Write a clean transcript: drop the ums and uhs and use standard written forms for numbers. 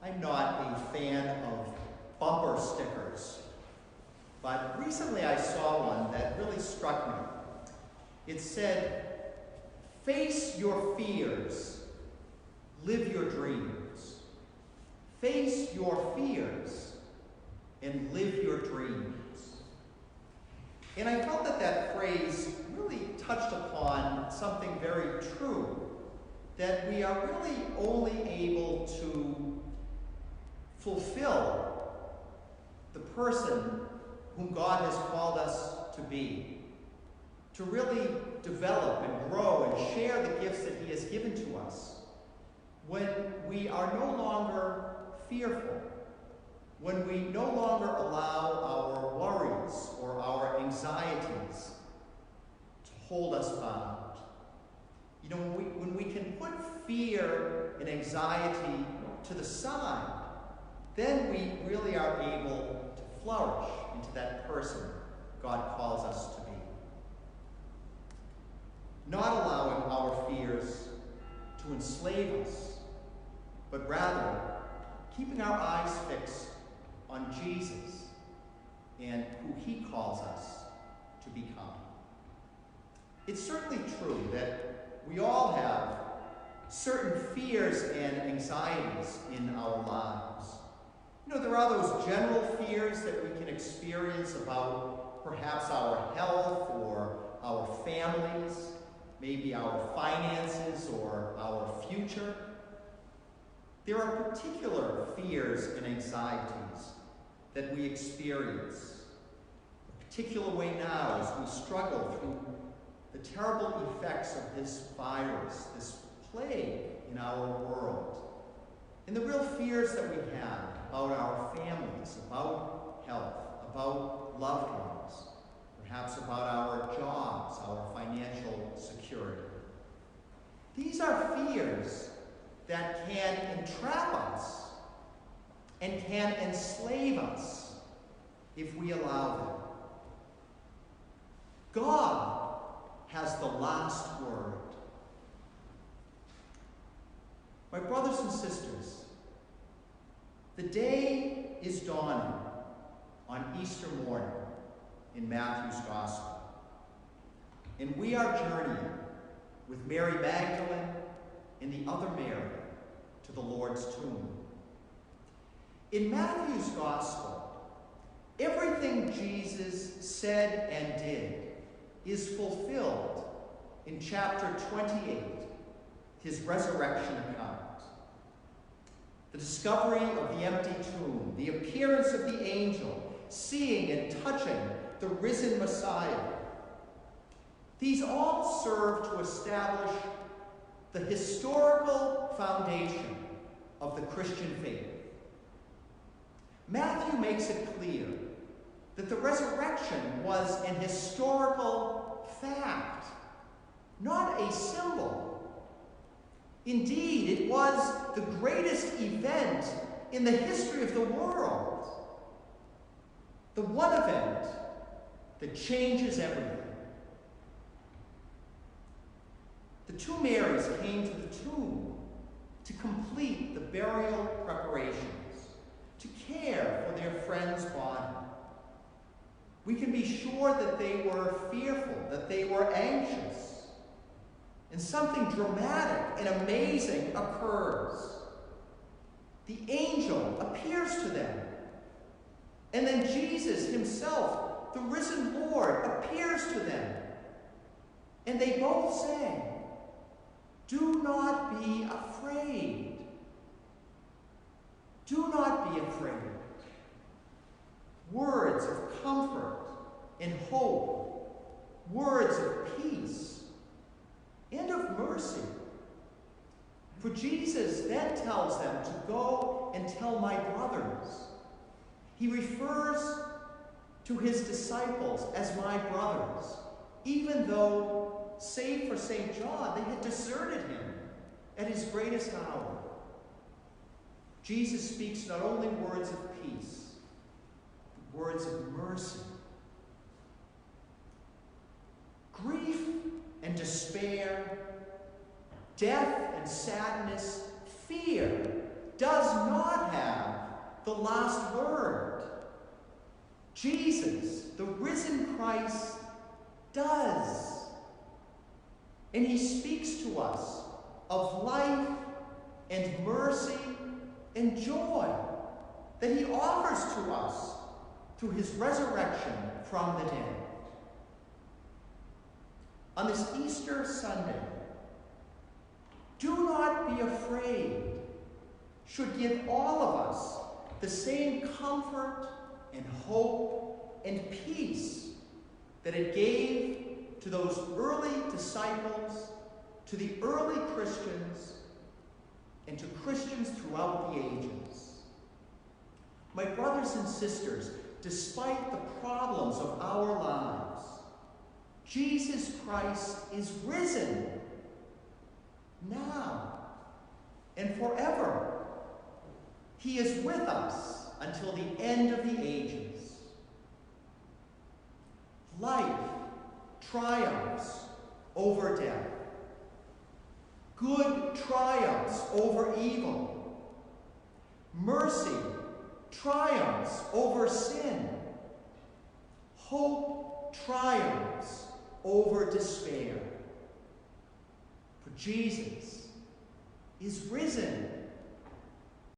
I'm not a fan of bumper stickers, but recently I saw one that really struck me. It said, "Face your fears, live your dreams. Face your fears and live your dreams." And I felt that that phrase really touched upon something very true, that we are really only able to fulfill the person whom God has called us to be, to really develop and grow and share the gifts that He has given to us, when we are no longer fearful, when we no longer allow our worries or our anxieties to hold us bound. You know, when we can put fear and anxiety to the side, then we really are able to flourish into that person God calls us to be. Not allowing our fears to enslave us, but rather keeping our eyes fixed on Jesus and who He calls us to become. It's certainly true that we all have certain fears and anxieties in our lives. You know, there are those general fears that we can experience about perhaps our health or our families, maybe our finances or our future. There are particular fears and anxieties that we experience, a particular way now as we struggle through the terrible effects of this virus, this plague in our world, and the real fears that we have about our families, about health, about loved ones, perhaps about our jobs, our financial security. These are fears that can entrap us and can enslave us if we allow them. God has the last word. My brothers and sisters, the day is dawning on Easter morning in Matthew's Gospel, and we are journeying with Mary Magdalene and the other Mary to the Lord's tomb. In Matthew's Gospel, everything Jesus said and did is fulfilled in chapter 28, his resurrection account. The discovery of the empty tomb, the appearance of the angel, seeing and touching the risen Messiah. These all serve to establish the historical foundation of the Christian faith. Matthew makes it clear that the resurrection was an historical fact, not a symbol. Indeed, it was the greatest event in the history of the world. The one event that changes everything. The two Marys came to the tomb to complete the burial preparations, to care for their friend's body. We can be sure that they were fearful, that they were anxious. And something dramatic and amazing occurs. The angel appears to them. And then Jesus himself, the risen Lord, appears to them. And they both say, "Do not be afraid. Do not be afraid." Words of comfort and hope, words of peace and of mercy. For Jesus then tells them to go and tell my brothers. He refers to his disciples as my brothers, even though, save for St. John, they had deserted him at his greatest hour. Jesus speaks not only words of peace, but words of mercy. Grief and despair, death and sadness, fear does not have the last word. Jesus, the risen Christ, does. And he speaks to us of life and mercy and joy that he offers to us through his resurrection from the dead. On this Easter Sunday, do not be afraid should give all of us the same comfort and hope and peace that it gave to those early disciples, to the early Christians, and to Christians throughout the ages. My brothers and sisters, despite the problems of our lives, Jesus Christ is risen now and forever. He is with us until the end of the ages. Life triumphs over death. Good triumphs over evil. Mercy triumphs over sin. Hope triumphs over despair. For Jesus is risen